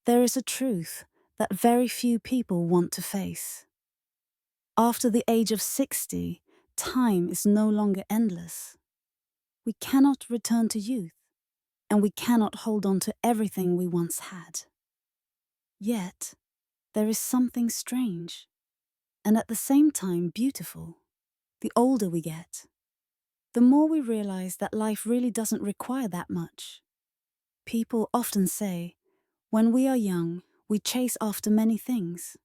There is a truth that very few people want to face. After the age of 60, time is no longer endless. We cannot return to youth, and we cannot hold on to everything we once had. Yet, there is something strange, and at the same time beautiful. The older we get, the more we realize that life really doesn't require that much. People often say, when we are young, we chase after many things.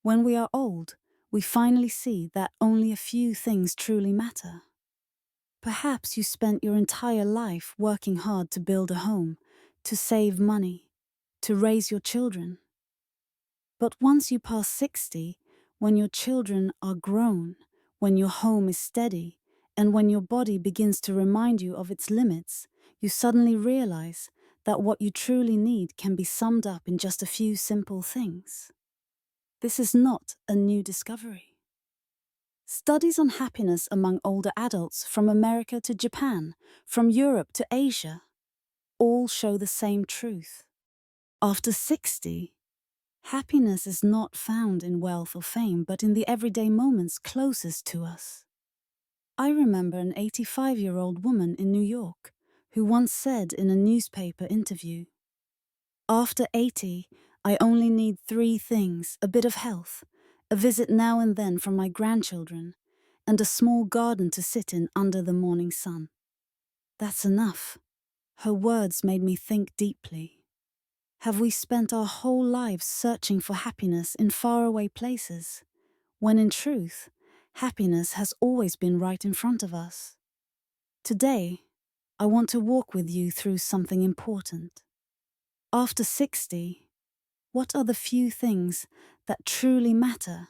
When we are old, we finally see that only a few things truly matter. Perhaps you spent your entire life working hard to build a home, to save money, to raise your children. But once you pass 60, when your children are grown, when your home is steady, and when your body begins to remind you of its limits, you suddenly realize that what you truly need can be summed up in just a few simple things. This is not a new discovery. Studies on happiness among older adults from America to Japan, from Europe to Asia, all show the same truth. After 60, happiness is not found in wealth or fame, but in the everyday moments closest to us. I remember an 85-year-old woman in New York who once said in a newspaper interview, "After 80, I only need 3 things: a bit of health, a visit now and then from my grandchildren, and a small garden to sit in under the morning sun. That's enough." Her words made me think deeply. Have we spent our whole lives searching for happiness in faraway places, when in truth, happiness has always been right in front of us? Today, I want to walk with you through something important. After 60, what are the few things that truly matter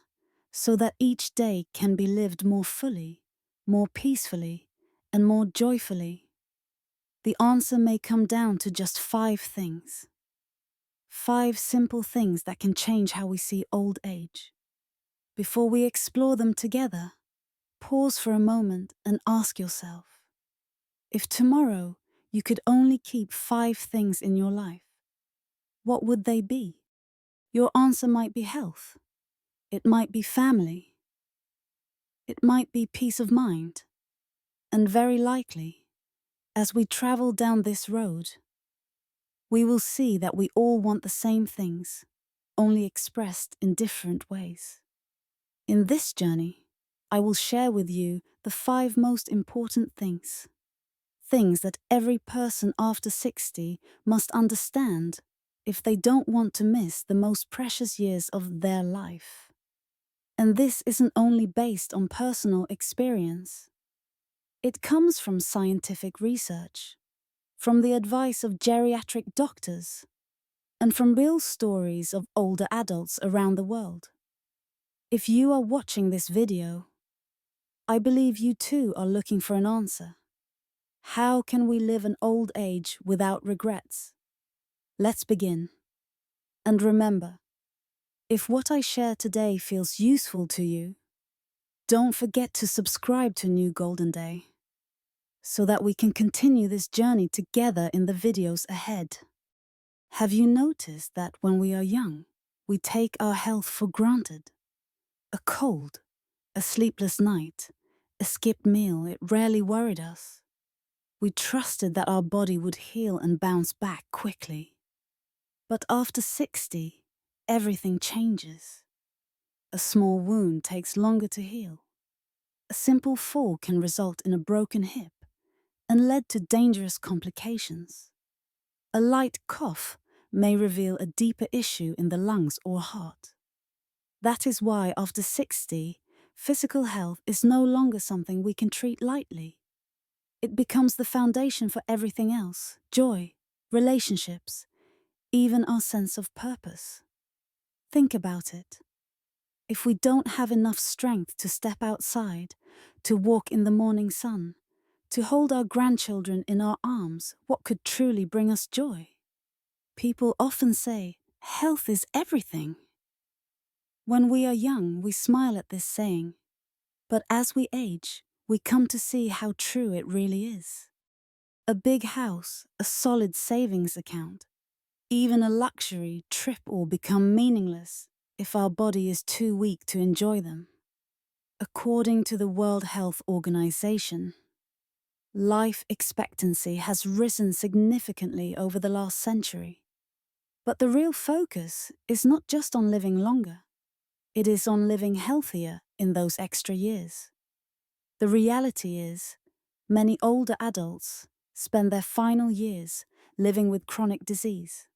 so that each day can be lived more fully, more peacefully, and more joyfully? The answer may come down to just 5 things. 5 simple things that can change how we see old age. Before we explore them together, pause for a moment and ask yourself, if tomorrow you could only keep 5 things in your life, what would they be? Your answer might be health. It might be family. It might be peace of mind. And very likely, as we travel down this road, we will see that we all want the same things, only expressed in different ways. In this journey, I will share with you the 5 most important things. Things that every person after 60 must understand if they don't want to miss the most precious years of their life. And this isn't only based on personal experience. It comes from scientific research, from the advice of geriatric doctors, and from real stories of older adults around the world. If you are watching this video, I believe you too are looking for an answer. How can we live an old age without regrets? Let's begin. And remember, if what I share today feels useful to you, don't forget to subscribe to New Golden Day so that we can continue this journey together in the videos ahead. Have you noticed that when we are young, we take our health for granted? A cold, a sleepless night, a skipped meal, it rarely worried us. We trusted that our body would heal and bounce back quickly. But after 60, everything changes. A small wound takes longer to heal. A simple fall can result in a broken hip and lead to dangerous complications. A light cough may reveal a deeper issue in the lungs or heart. That is why after 60, physical health is no longer something we can treat lightly. It becomes the foundation for everything else: joy, relationships, even our sense of purpose. Think about it. If we don't have enough strength to step outside, to walk in the morning sun, to hold our grandchildren in our arms, what could truly bring us joy? People often say, health is everything. When we are young, we smile at this saying, but as we age, we come to see how true it really is. A big house, a solid savings account, Even a luxury trip will become meaningless if our body is too weak to enjoy them. According to the World Health Organization, life expectancy has risen significantly over the last century. But the real focus is not just on living longer, it is on living healthier in those extra years. The reality is, many older adults spend their final years living with chronic disease,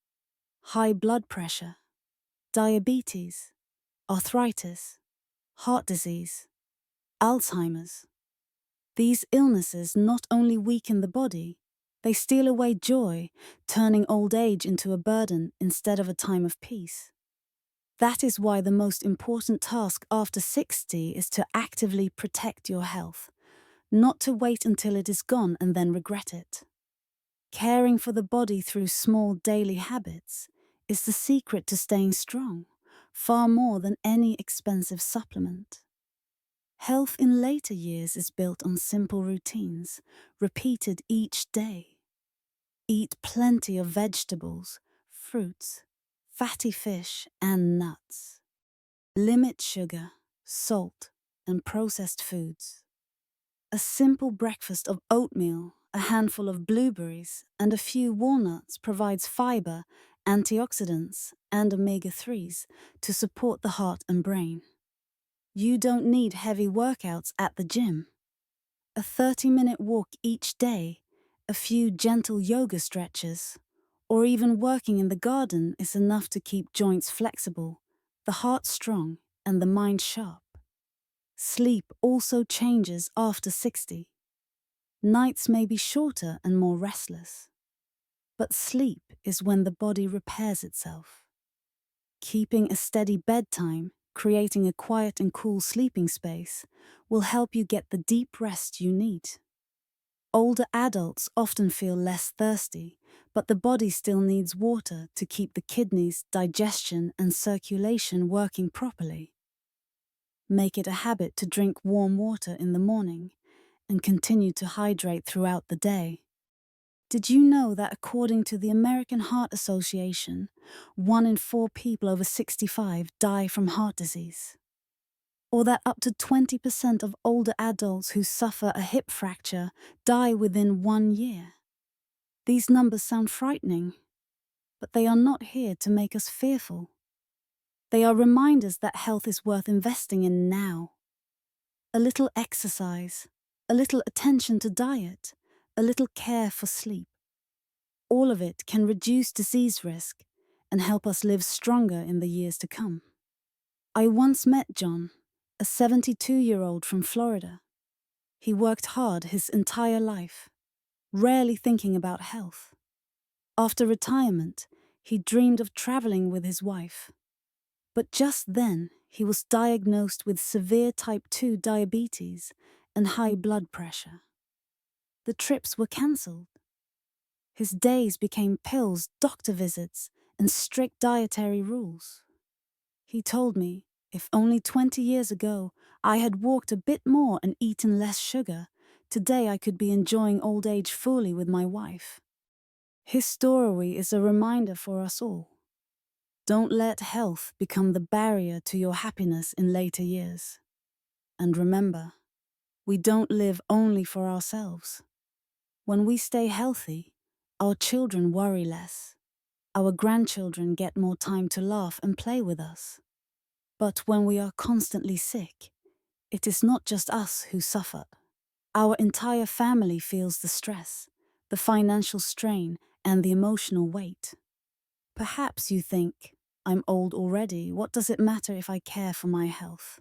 high blood pressure, diabetes, arthritis, heart disease, Alzheimer's. These illnesses not only weaken the body, they steal away joy, turning old age into a burden instead of a time of peace. That is why the most important task after 60 is to actively protect your health, not to wait until it is gone and then regret it. Caring for the body through small daily habits is the secret to staying strong, far more than any expensive supplement. Health in later years is built on simple routines, repeated each day. Eat plenty of vegetables, fruits, fatty fish, and nuts. Limit sugar, salt, and processed foods. A simple breakfast of oatmeal, a handful of blueberries, and a few walnuts provides fiber, antioxidants, and omega-3s to support the heart and brain. You don't need heavy workouts at the gym. A 30-minute walk each day, a few gentle yoga stretches, or even working in the garden is enough to keep joints flexible, the heart strong, and the mind sharp. Sleep also changes after 60. Nights may be shorter and more restless, but sleep is when the body repairs itself. Keeping a steady bedtime, creating a quiet and cool sleeping space, will help you get the deep rest you need. Older adults often feel less thirsty, but the body still needs water to keep the kidneys, digestion, and circulation working properly. Make it a habit to drink warm water in the morning and continue to hydrate throughout the day. Did you know that according to the American Heart Association, 1 in 4 people over 65 die from heart disease? Or that up to 20% of older adults who suffer a hip fracture die within 1 year? These numbers sound frightening, but they are not here to make us fearful. They are reminders that health is worth investing in now. A little exercise, a little attention to diet, a little care for sleep. All of it can reduce disease risk and help us live stronger in the years to come. I once met John, a 72-year-old from Florida. He worked hard his entire life, rarely thinking about health. After retirement, he dreamed of traveling with his wife. But just then, he was diagnosed with severe type 2 diabetes and high blood pressure. The trips were cancelled. His days became pills, doctor visits, and strict dietary rules. He told me, if only 20 years ago I had walked a bit more and eaten less sugar, today I could be enjoying old age fully with my wife. His story is a reminder for us all. Don't let health become the barrier to your happiness in later years. And remember, we don't live only for ourselves. When we stay healthy, our children worry less. Our grandchildren get more time to laugh and play with us. But when we are constantly sick, it is not just us who suffer. Our entire family feels the stress, the financial strain, and the emotional weight. Perhaps you think, I'm old already, what does it matter if I care for my health?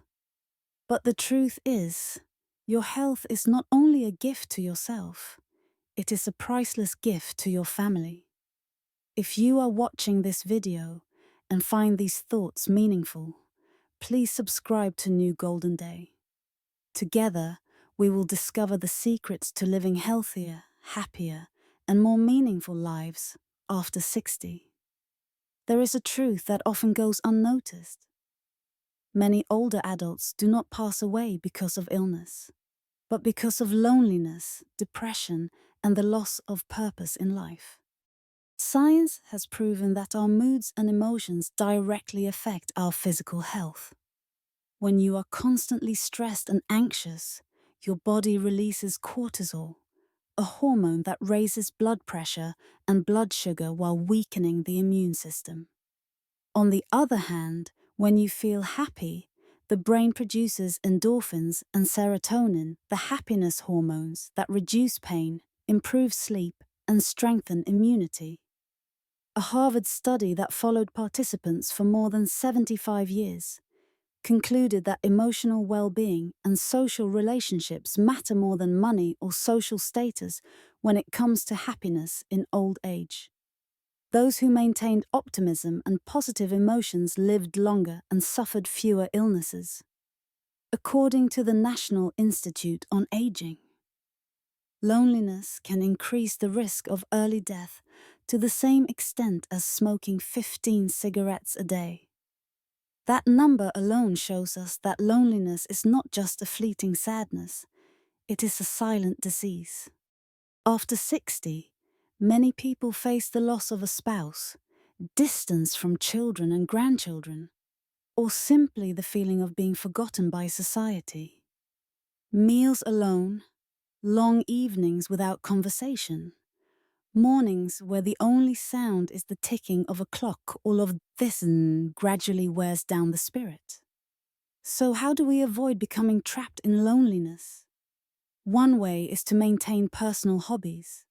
But the truth is, your health is not only a gift to yourself, it is a priceless gift to your family. If you are watching this video and find these thoughts meaningful, please subscribe to New Golden Day. Together, we will discover the secrets to living healthier, happier, and more meaningful lives after 60. There is a truth that often goes unnoticed. Many older adults do not pass away because of illness, but because of loneliness, depression, and the loss of purpose in life. Science has proven that our moods and emotions directly affect our physical health. When you are constantly stressed and anxious, your body releases cortisol, a hormone that raises blood pressure and blood sugar while weakening the immune system. On the other hand, when you feel happy, the brain produces endorphins and serotonin, the happiness hormones that reduce pain, improve sleep, and strengthen immunity. A Harvard study that followed participants for more than 75 years concluded that emotional well-being and social relationships matter more than money or social status when it comes to happiness in old age. Those who maintained optimism and positive emotions lived longer and suffered fewer illnesses. According to the National Institute on Aging, loneliness can increase the risk of early death to the same extent as smoking 15 cigarettes a day. That number alone shows us that loneliness is not just a fleeting sadness, it is a silent disease. After 60, many people face the loss of a spouse, distance from children and grandchildren, or simply the feeling of being forgotten by society. Meals alone, long evenings without conversation, mornings where the only sound is the ticking of a clock, all of this gradually wears down the spirit. So how do we avoid becoming trapped in loneliness? One way is to maintain personal hobbies.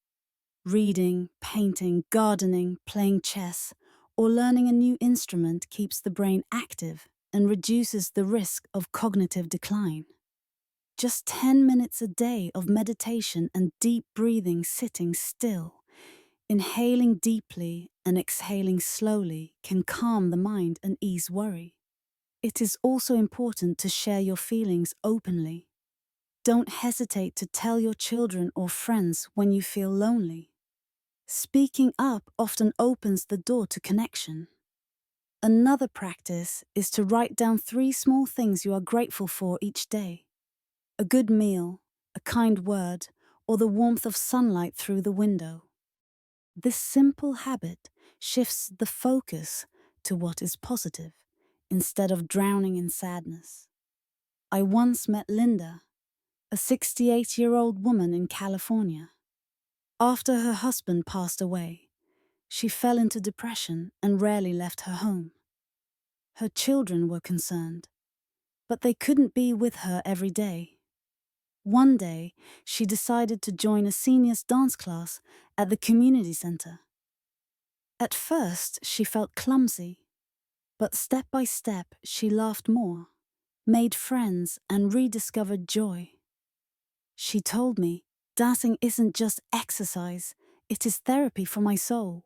Reading, painting, gardening, playing chess, or learning a new instrument keeps the brain active and reduces the risk of cognitive decline. Just 10 minutes a day of meditation and deep breathing, sitting still, inhaling deeply and exhaling slowly, can calm the mind and ease worry. It is also important to share your feelings openly. Don't hesitate to tell your children or friends when you feel lonely. Speaking up often opens the door to connection. Another practice is to write down 3 small things you are grateful for each day. A good meal, a kind word, or the warmth of sunlight through the window. This simple habit shifts the focus to what is positive, instead of drowning in sadness. I once met Linda, a 68-year-old woman in California. After her husband passed away, she fell into depression and rarely left her home. Her children were concerned, but they couldn't be with her every day. One day, she decided to join a seniors dance class at the community center. At first, she felt clumsy, but step by step, she laughed more, made friends, and rediscovered joy. She told me, dancing isn't just exercise, it is therapy for my soul.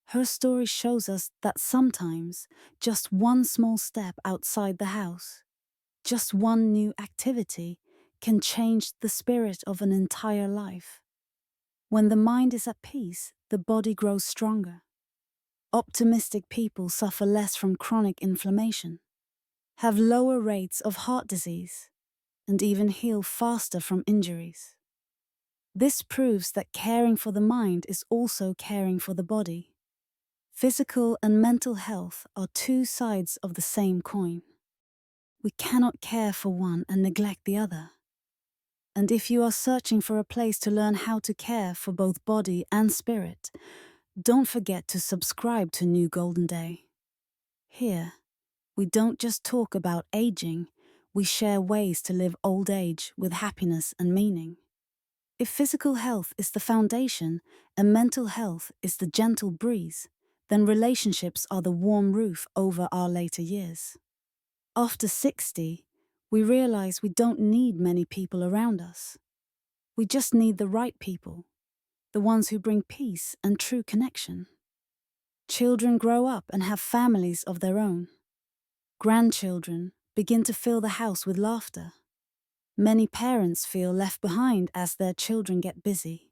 Her story shows us that sometimes just one small step outside the house, just one new activity, can change the spirit of an entire life. When the mind is at peace, the body grows stronger. Optimistic people suffer less from chronic inflammation, have lower rates of heart disease, and even heal faster from injuries. This proves that caring for the mind is also caring for the body. Physical and mental health are 2 sides of the same coin. We cannot care for one and neglect the other. And if you are searching for a place to learn how to care for both body and spirit, don't forget to subscribe to New Golden Day. Here, we don't just talk about aging, we share ways to live old age with happiness and meaning. If physical health is the foundation and mental health is the gentle breeze, then relationships are the warm roof over our later years. After 60, we realize we don't need many people around us. We just need the right people, the ones who bring peace and true connection. Children grow up and have families of their own. Grandchildren begin to fill the house with laughter. Many parents feel left behind as their children get busy.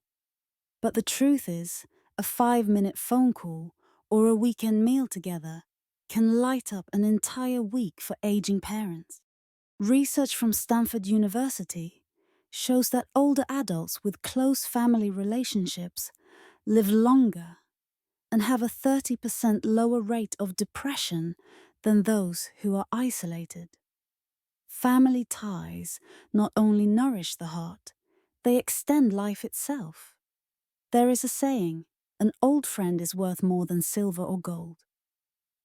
But the truth is, a 5-minute phone call or a weekend meal together can light up an entire week for aging parents. Research from Stanford University shows that older adults with close family relationships live longer and have a 30% lower rate of depression than those who are isolated. Family ties not only nourish the heart, they extend life itself. There is a saying, an old friend is worth more than silver or gold.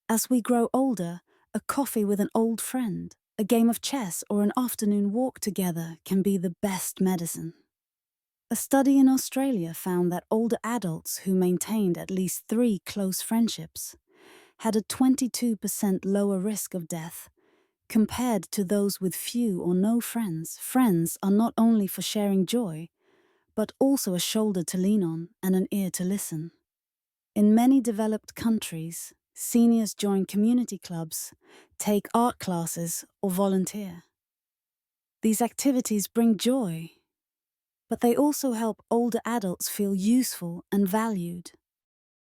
As we grow older, a coffee with an old friend, a game of chess, or an afternoon walk together can be the best medicine. A study in Australia found that older adults who maintained at least 3 close friendships had a 22% lower risk of death compared to those with few or no friends. Friends are not only for sharing joy, but also a shoulder to lean on and an ear to listen. In many developed countries, seniors join community clubs, take art classes, or volunteer. These activities bring joy, but they also help older adults feel useful and valued.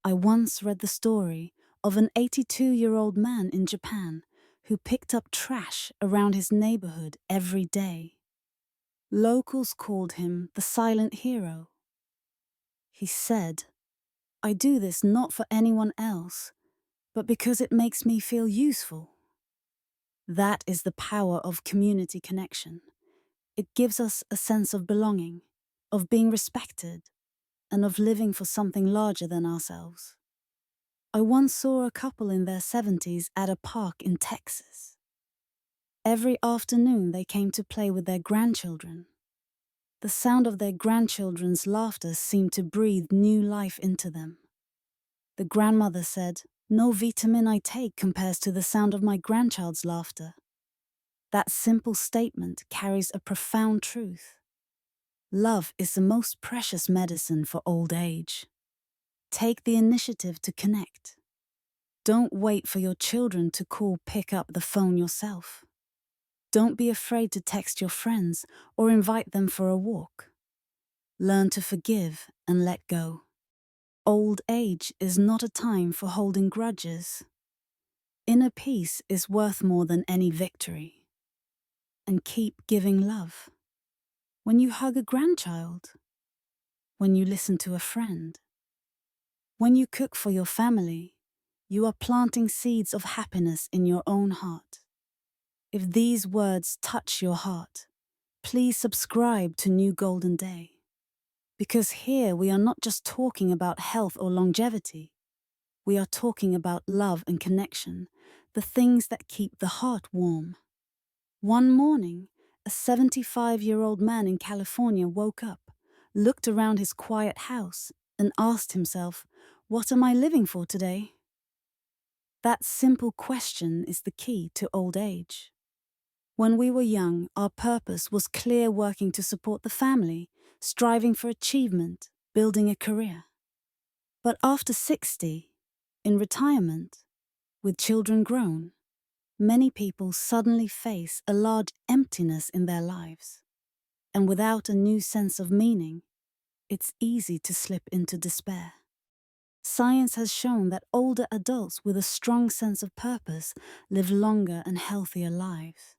I once read the story of an 82-year-old man in Japan who picked up trash around his neighborhood every day. Locals called him the silent hero. He said, "I do this not for anyone else, but because it makes me feel useful." That is the power of community connection. It gives us a sense of belonging, of being respected, and of living for something larger than ourselves. I once saw a couple in their 70s at a park in Texas. Every afternoon they came to play with their grandchildren. The sound of their grandchildren's laughter seemed to breathe new life into them. The grandmother said, "No vitamin I take compares to the sound of my grandchild's laughter." That simple statement carries a profound truth. Love is the most precious medicine for old age. Take the initiative to connect. Don't wait for your children to pick up the phone yourself. Don't be afraid to text your friends or invite them for a walk. Learn to forgive and let go. Old age is not a time for holding grudges. Inner peace is worth more than any victory. And keep giving love. When you hug a grandchild, when you listen to a friend, when you cook for your family, you are planting seeds of happiness in your own heart. If these words touch your heart, please subscribe to New Golden Day. Because here we are not just talking about health or longevity. We are talking about love and connection, the things that keep the heart warm. One morning, a 75-year-old man in California woke up, looked around his quiet house, and asked himself, "What am I living for today?" That simple question is the key to old age. When we were young, our purpose was clear: working to support the family, striving for achievement, building a career. But after 60, in retirement, with children grown, many people suddenly face a large emptiness in their lives. And without a new sense of meaning, it's easy to slip into despair. Science has shown that older adults with a strong sense of purpose live longer and healthier lives.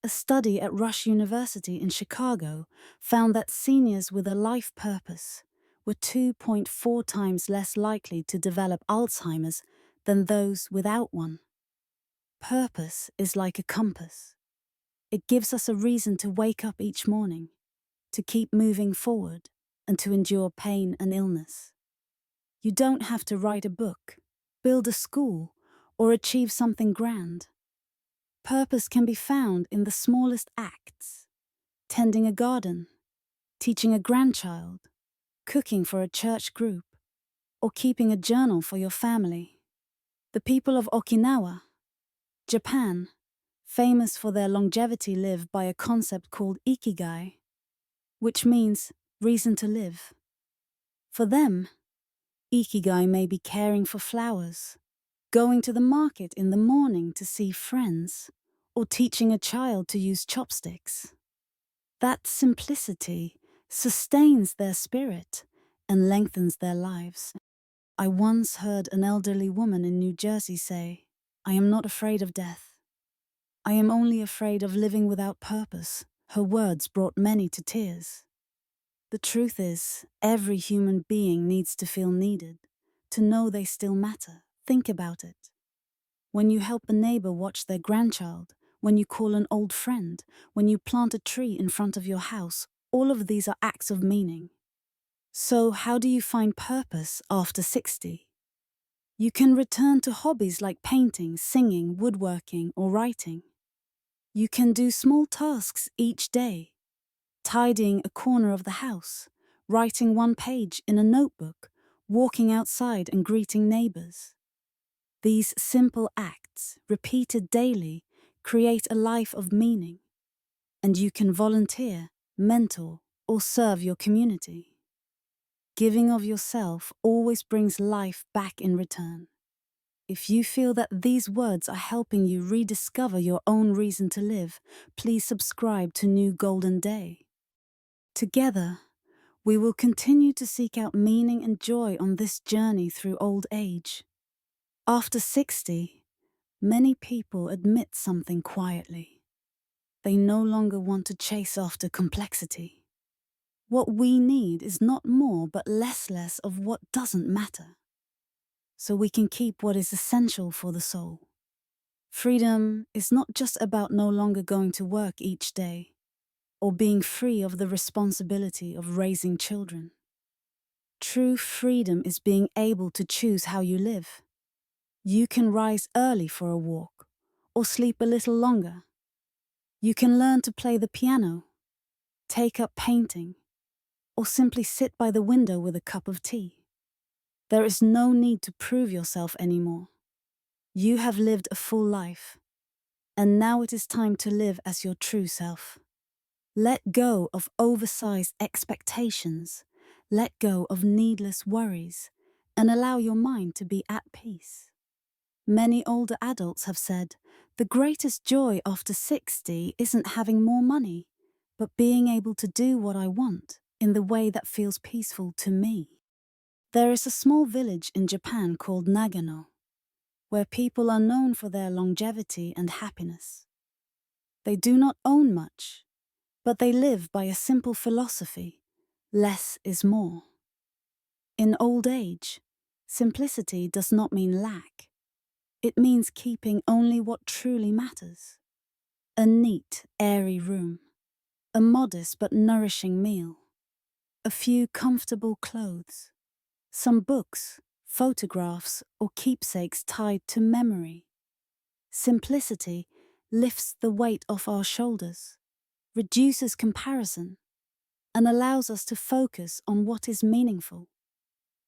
A study at Rush University in Chicago found that seniors with a life purpose were 2.4 times less likely to develop Alzheimer's than those without one. Purpose is like a compass. It gives us a reason to wake up each morning, to keep moving forward, and to endure pain and illness. You don't have to write a book, build a school, or achieve something grand. Purpose can be found in the smallest acts: tending a garden, teaching a grandchild, cooking for a church group, or keeping a journal for your family. The people of Okinawa, Japan, famous for their longevity, live by a concept called ikigai, which means reason to live. For them, ikigai may be caring for flowers, going to the market in the morning to see friends, or teaching a child to use chopsticks. That simplicity sustains their spirit and lengthens their lives. I once heard an elderly woman in New Jersey say, "I am not afraid of death. I am only afraid of living without purpose." Her words brought many to tears. The truth is, every human being needs to feel needed, to know they still matter. Think about it. When you help a neighbor watch their grandchild, when you call an old friend, when you plant a tree in front of your house, all of these are acts of meaning. So, how do you find purpose after 60? You can return to hobbies like painting, singing, woodworking, or writing. You can do small tasks each day, tidying a corner of the house, writing one page in a notebook, walking outside and greeting neighbors. These simple acts, repeated daily, create a life of meaning, and you can volunteer, mentor, or serve your community. Giving of yourself always brings life back in return. If you feel that these words are helping you rediscover your own reason to live, please subscribe to New Golden Day. Together, we will continue to seek out meaning and joy on this journey through old age. After 60, many people admit something quietly. They no longer want to chase after complexity. What we need is not more but less of what doesn't matter, so we can keep what is essential for the soul. Freedom is not just about no longer going to work each day, or being free of the responsibility of raising children. True freedom is being able to choose how you live. You can rise early for a walk, or sleep a little longer. You can learn to play the piano, take up painting, or simply sit by the window with a cup of tea. There is no need to prove yourself anymore. You have lived a full life, and now it is time to live as your true self. Let go of oversized expectations, let go of needless worries, and allow your mind to be at peace. Many older adults have said, the greatest joy after 60 isn't having more money, but being able to do what I want in the way that feels peaceful to me. There is a small village in Japan called Nagano, where people are known for their longevity and happiness. They do not own much, but they live by a simple philosophy: less is more. In old age, simplicity does not mean lack. It means keeping only what truly matters. A neat, airy room, a modest but nourishing meal, a few comfortable clothes, some books, photographs, or keepsakes tied to memory. Simplicity lifts the weight off our shoulders, reduces comparison, and allows us to focus on what is meaningful.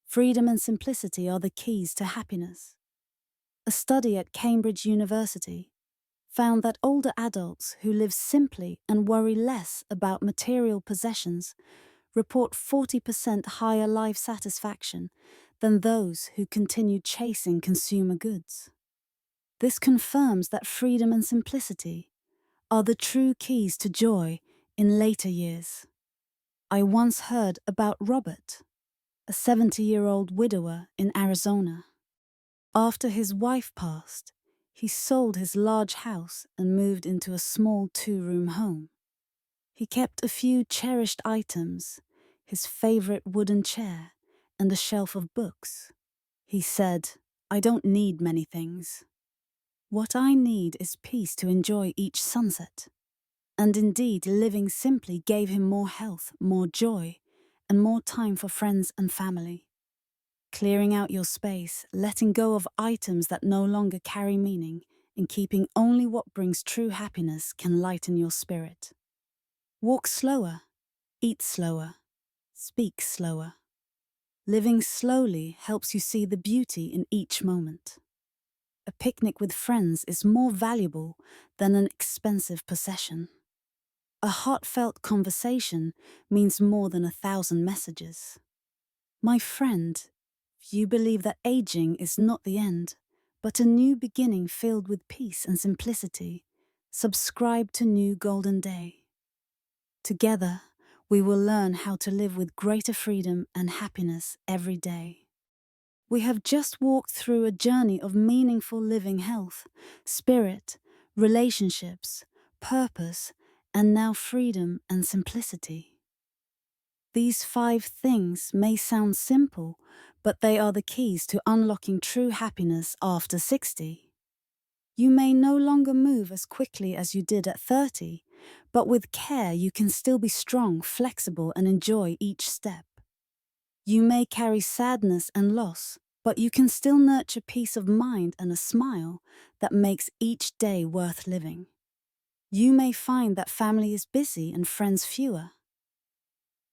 Freedom and simplicity are the keys to happiness. A study at Cambridge University found that older adults who live simply and worry less about material possessions report 40% higher life satisfaction than those who continue chasing consumer goods. This confirms that freedom and simplicity are the true keys to joy in later years. I once heard about Robert, a 70-year-old widower in Arizona. After his wife passed, he sold his large house and moved into a small 2-room home. He kept a few cherished items, his favorite wooden chair, and a shelf of books. He said, "I don't need many things. What I need is peace to enjoy each sunset." And indeed, living simply gave him more health, more joy, and more time for friends and family. Clearing out your space, letting go of items that no longer carry meaning, and keeping only what brings true happiness can lighten your spirit. Walk slower, eat slower, speak slower. Living slowly helps you see the beauty in each moment. A picnic with friends is more valuable than an expensive possession. A heartfelt conversation means more than 1,000 messages. My friend, you believe that aging is not the end, but a new beginning filled with peace and simplicity. Subscribe to New Golden Day. Together, we will learn how to live with greater freedom and happiness every day. We have just walked through a journey of meaningful living, health, spirit, relationships, purpose, and now freedom and simplicity. These 5 things may sound simple, but they are the keys to unlocking true happiness after 60. You may no longer move as quickly as you did at 30, but with care you can still be strong, flexible, and enjoy each step. You may carry sadness and loss, but you can still nurture peace of mind and a smile that makes each day worth living. You may find that family is busy and friends fewer,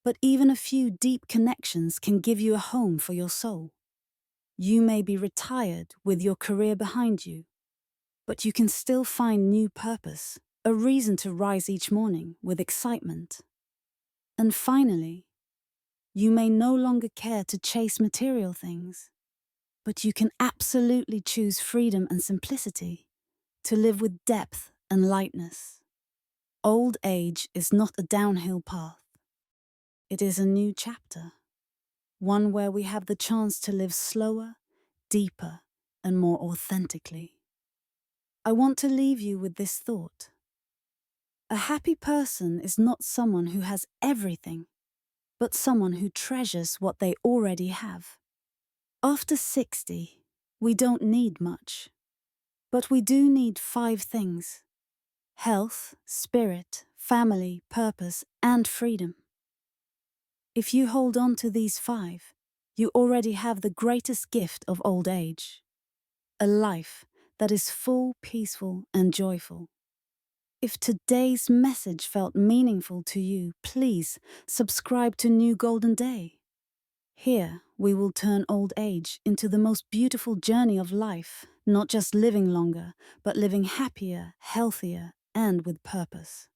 but even a few deep connections can give you a home for your soul. You may be retired with your career behind you, but you can still find new purpose, a reason to rise each morning with excitement. And finally, you may no longer care to chase material things, but you can absolutely choose freedom and simplicity, to live with depth and lightness. Old age is not a downhill path. It is a new chapter, one where we have the chance to live slower, deeper, and more authentically. I want to leave you with this thought. A happy person is not someone who has everything, but someone who treasures what they already have. After 60, we don't need much, but we do need 5 things: health, spirit, family, purpose, and freedom. If you hold on to these 5, you already have the greatest gift of old age: a life that is full, peaceful, and joyful. If today's message felt meaningful to you, please subscribe to New Golden Day. Here, we will turn old age into the most beautiful journey of life, not just living longer, but living happier, healthier, and with purpose.